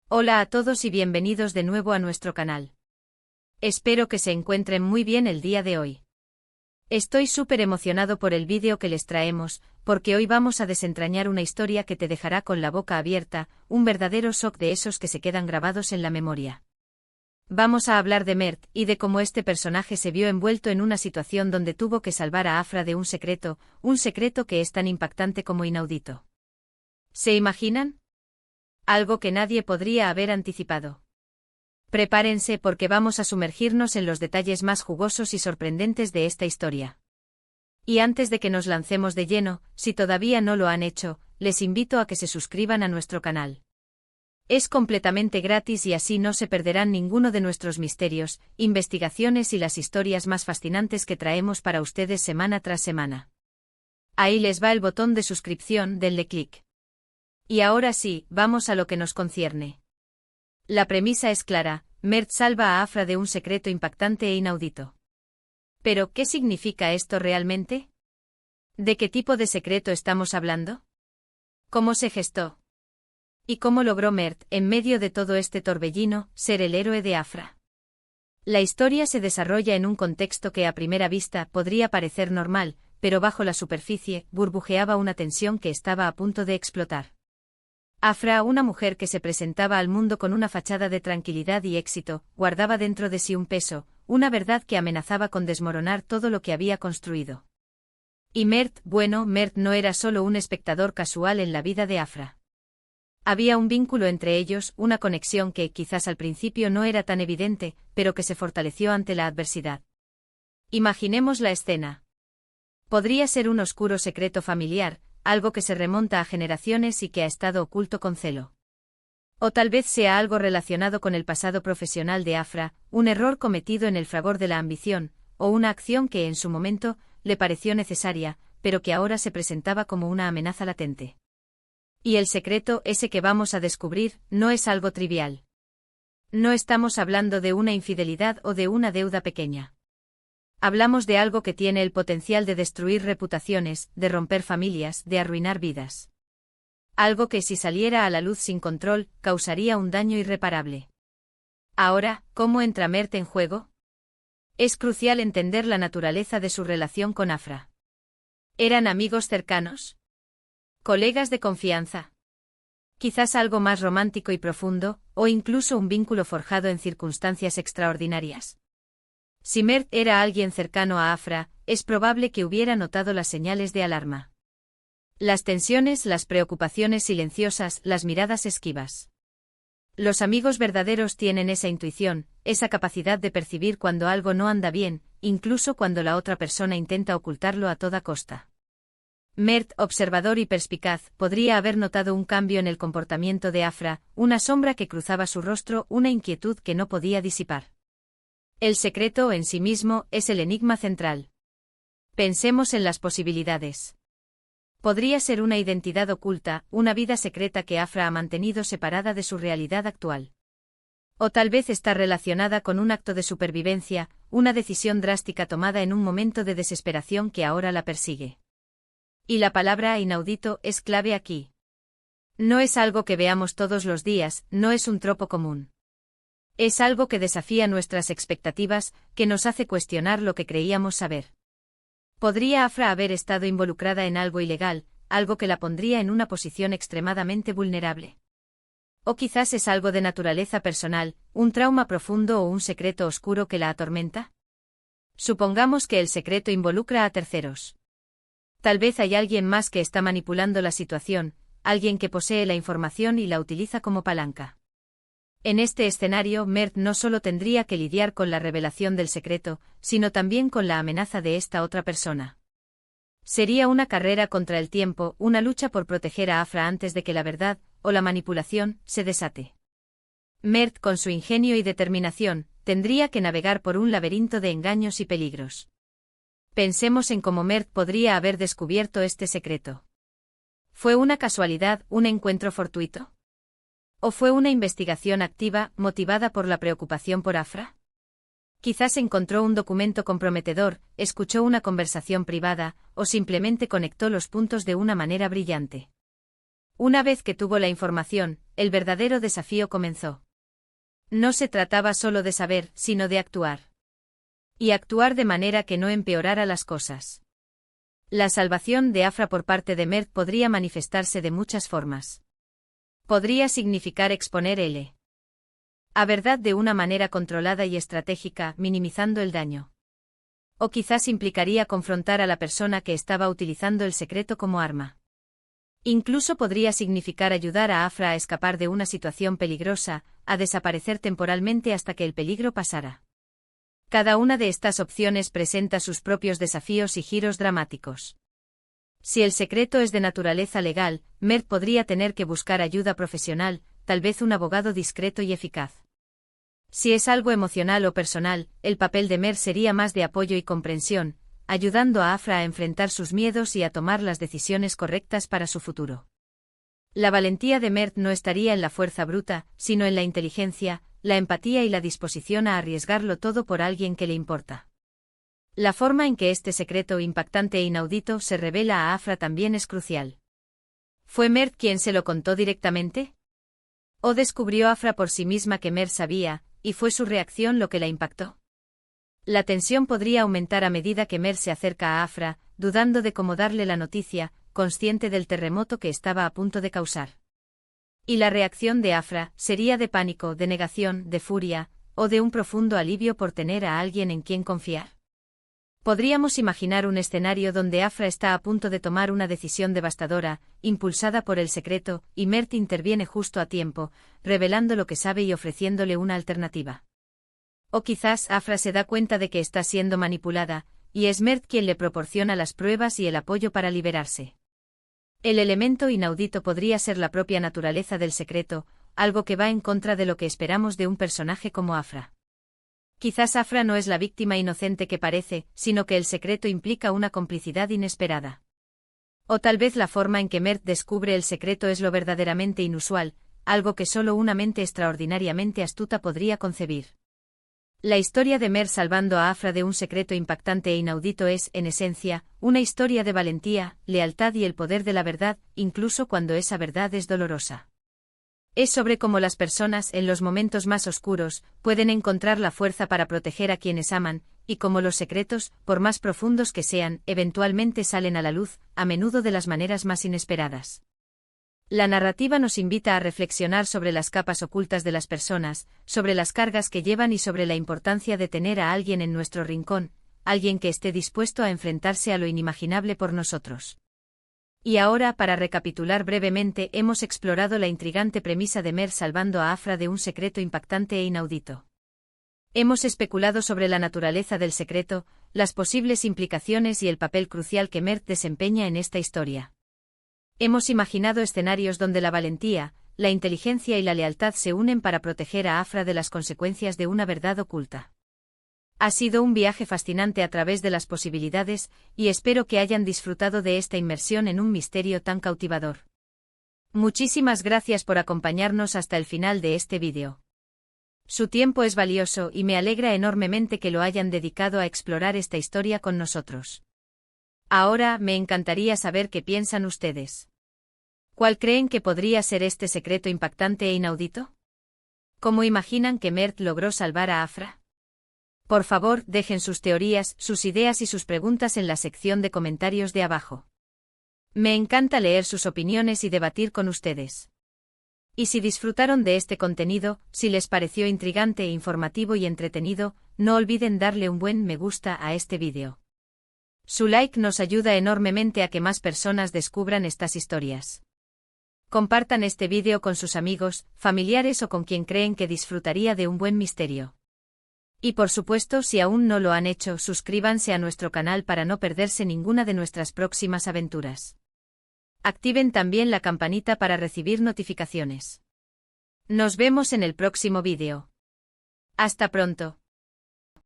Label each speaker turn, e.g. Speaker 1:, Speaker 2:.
Speaker 1: Hola a todos y bienvenidos de nuevo a nuestro canal. Espero que se encuentren muy bien el día de hoy. Estoy súper emocionado por el vídeo que les traemos, porque hoy vamos a desentrañar una historia que te dejará con la boca abierta, un verdadero shock de esos que se quedan grabados en la memoria. Vamos a hablar de Mert y de cómo este personaje se vio envuelto en una situación donde tuvo que salvar a Afra de un secreto que es tan impactante como inaudito. ¿Se imaginan? Algo que nadie podría haber anticipado. Prepárense porque vamos a sumergirnos en los detalles más jugosos y sorprendentes de esta historia. Y antes de que nos lancemos de lleno, si todavía no lo han hecho, les invito a que se suscriban a nuestro canal. Es completamente gratis y así no se perderán ninguno de nuestros misterios, investigaciones y las historias más fascinantes que traemos para ustedes semana tras semana. Ahí les va el botón de suscripción, denle clic. Y ahora sí, vamos a lo que nos concierne. La premisa es clara, Mert salva a Afra de un secreto impactante e inaudito. ¿Pero qué significa esto realmente? ¿De qué tipo de secreto estamos hablando? ¿Cómo se gestó? ¿Y cómo logró Mert, en medio de todo este torbellino, ser el héroe de Afra? La historia se desarrolla en un contexto que a primera vista podría parecer normal, pero bajo la superficie burbujeaba una tensión que estaba a punto de explotar. Afra, una mujer que se presentaba al mundo con una fachada de tranquilidad y éxito, guardaba dentro de sí un peso, una verdad que amenazaba con desmoronar todo lo que había construido. Y Mert no era solo un espectador casual en la vida de Afra. Había un vínculo entre ellos, una conexión que quizás al principio no era tan evidente, pero que se fortaleció ante la adversidad. Imaginemos la escena. Podría ser un oscuro secreto familiar, algo que se remonta a generaciones y que ha estado oculto con celo. O tal vez sea algo relacionado con el pasado profesional de Afra, un error cometido en el fragor de la ambición, o una acción que en su momento le pareció necesaria, pero que ahora se presentaba como una amenaza latente. Y el secreto, ese que vamos a descubrir, no es algo trivial. No estamos hablando de una infidelidad o de una deuda pequeña. Hablamos de algo que tiene el potencial de destruir reputaciones, de romper familias, de arruinar vidas. Algo que si saliera a la luz sin control, causaría un daño irreparable. Ahora, ¿cómo entra Mert en juego? Es crucial entender la naturaleza de su relación con Afra. ¿Eran amigos cercanos? ¿Colegas de confianza? Quizás algo más romántico y profundo, o incluso un vínculo forjado en circunstancias extraordinarias. Si Mert era alguien cercano a Afra, es probable que hubiera notado las señales de alarma. Las tensiones, las preocupaciones silenciosas, las miradas esquivas. Los amigos verdaderos tienen esa intuición, esa capacidad de percibir cuando algo no anda bien, incluso cuando la otra persona intenta ocultarlo a toda costa. Mert, observador y perspicaz, podría haber notado un cambio en el comportamiento de Afra, una sombra que cruzaba su rostro, una inquietud que no podía disipar. El secreto en sí mismo es el enigma central. Pensemos en las posibilidades. Podría ser una identidad oculta, una vida secreta que Afra ha mantenido separada de su realidad actual. O tal vez está relacionada con un acto de supervivencia, una decisión drástica tomada en un momento de desesperación que ahora la persigue. Y la palabra inaudito es clave aquí. No es algo que veamos todos los días, no es un tropo común. Es algo que desafía nuestras expectativas, que nos hace cuestionar lo que creíamos saber. ¿Podría Afra haber estado involucrada en algo ilegal, algo que la pondría en una posición extremadamente vulnerable? ¿O quizás es algo de naturaleza personal, un trauma profundo o un secreto oscuro que la atormenta? Supongamos que el secreto involucra a terceros. Tal vez hay alguien más que está manipulando la situación, alguien que posee la información y la utiliza como palanca. En este escenario, Mert no solo tendría que lidiar con la revelación del secreto, sino también con la amenaza de esta otra persona. Sería una carrera contra el tiempo, una lucha por proteger a Afra antes de que la verdad, o la manipulación, se desate. Mert, con su ingenio y determinación, tendría que navegar por un laberinto de engaños y peligros. Pensemos en cómo Mert podría haber descubierto este secreto. ¿Fue una casualidad, un encuentro fortuito? ¿O fue una investigación activa, motivada por la preocupación por Afra? Quizás encontró un documento comprometedor, escuchó una conversación privada, o simplemente conectó los puntos de una manera brillante. Una vez que tuvo la información, el verdadero desafío comenzó. No se trataba solo de saber, sino de actuar. Y actuar de manera que no empeorara las cosas. La salvación de Afra por parte de Mert podría manifestarse de muchas formas. Podría significar exponer a verdad de una manera controlada y estratégica, minimizando el daño. O quizás implicaría confrontar a la persona que estaba utilizando el secreto como arma. Incluso podría significar ayudar a Afra a escapar de una situación peligrosa, a desaparecer temporalmente hasta que el peligro pasara. Cada una de estas opciones presenta sus propios desafíos y giros dramáticos. Si el secreto es de naturaleza legal, Mert podría tener que buscar ayuda profesional, tal vez un abogado discreto y eficaz. Si es algo emocional o personal, el papel de Mert sería más de apoyo y comprensión, ayudando a Afra a enfrentar sus miedos y a tomar las decisiones correctas para su futuro. La valentía de Mert no estaría en la fuerza bruta, sino en la inteligencia, la empatía y la disposición a arriesgarlo todo por alguien que le importa. La forma en que este secreto impactante e inaudito se revela a Afra también es crucial. ¿Fue Mert quien se lo contó directamente? ¿O descubrió Afra por sí misma que Mert sabía, y fue su reacción lo que la impactó? La tensión podría aumentar a medida que Mert se acerca a Afra, dudando de cómo darle la noticia, consciente del terremoto que estaba a punto de causar. Y la reacción de Afra sería de pánico, de negación, de furia, o de un profundo alivio por tener a alguien en quien confiar. Podríamos imaginar un escenario donde Afra está a punto de tomar una decisión devastadora, impulsada por el secreto, y Mert interviene justo a tiempo, revelando lo que sabe y ofreciéndole una alternativa. O quizás Afra se da cuenta de que está siendo manipulada, y es Mert quien le proporciona las pruebas y el apoyo para liberarse. El elemento inaudito podría ser la propia naturaleza del secreto, algo que va en contra de lo que esperamos de un personaje como Afra. Quizás Afra no es la víctima inocente que parece, sino que el secreto implica una complicidad inesperada. O tal vez la forma en que Mert descubre el secreto es lo verdaderamente inusual, algo que solo una mente extraordinariamente astuta podría concebir. La historia de Mert salvando a Afra de un secreto impactante e inaudito es, en esencia, una historia de valentía, lealtad y el poder de la verdad, incluso cuando esa verdad es dolorosa. Es sobre cómo las personas, en los momentos más oscuros, pueden encontrar la fuerza para proteger a quienes aman, y cómo los secretos, por más profundos que sean, eventualmente salen a la luz, a menudo de las maneras más inesperadas. La narrativa nos invita a reflexionar sobre las capas ocultas de las personas, sobre las cargas que llevan y sobre la importancia de tener a alguien en nuestro rincón, alguien que esté dispuesto a enfrentarse a lo inimaginable por nosotros. Y ahora, para recapitular brevemente, hemos explorado la intrigante premisa de Mert salvando a Afra de un secreto impactante e inaudito. Hemos especulado sobre la naturaleza del secreto, las posibles implicaciones y el papel crucial que Mert desempeña en esta historia. Hemos imaginado escenarios donde la valentía, la inteligencia y la lealtad se unen para proteger a Afra de las consecuencias de una verdad oculta. Ha sido un viaje fascinante a través de las posibilidades, y espero que hayan disfrutado de esta inmersión en un misterio tan cautivador. Muchísimas gracias por acompañarnos hasta el final de este vídeo. Su tiempo es valioso y me alegra enormemente que lo hayan dedicado a explorar esta historia con nosotros. Ahora, me encantaría saber qué piensan ustedes. ¿Cuál creen que podría ser este secreto impactante e inaudito? ¿Cómo imaginan que Mert logró salvar a Afra? Por favor, dejen sus teorías, sus ideas y sus preguntas en la sección de comentarios de abajo. Me encanta leer sus opiniones y debatir con ustedes. Y si disfrutaron de este contenido, si les pareció intrigante, informativo y entretenido, no olviden darle un buen me gusta a este vídeo. Su like nos ayuda enormemente a que más personas descubran estas historias. Compartan este vídeo con sus amigos, familiares o con quien creen que disfrutaría de un buen misterio. Y por supuesto, si aún no lo han hecho, suscríbanse a nuestro canal para no perderse ninguna de nuestras próximas aventuras. Activen también la campanita para recibir notificaciones. Nos vemos en el próximo vídeo. Hasta pronto.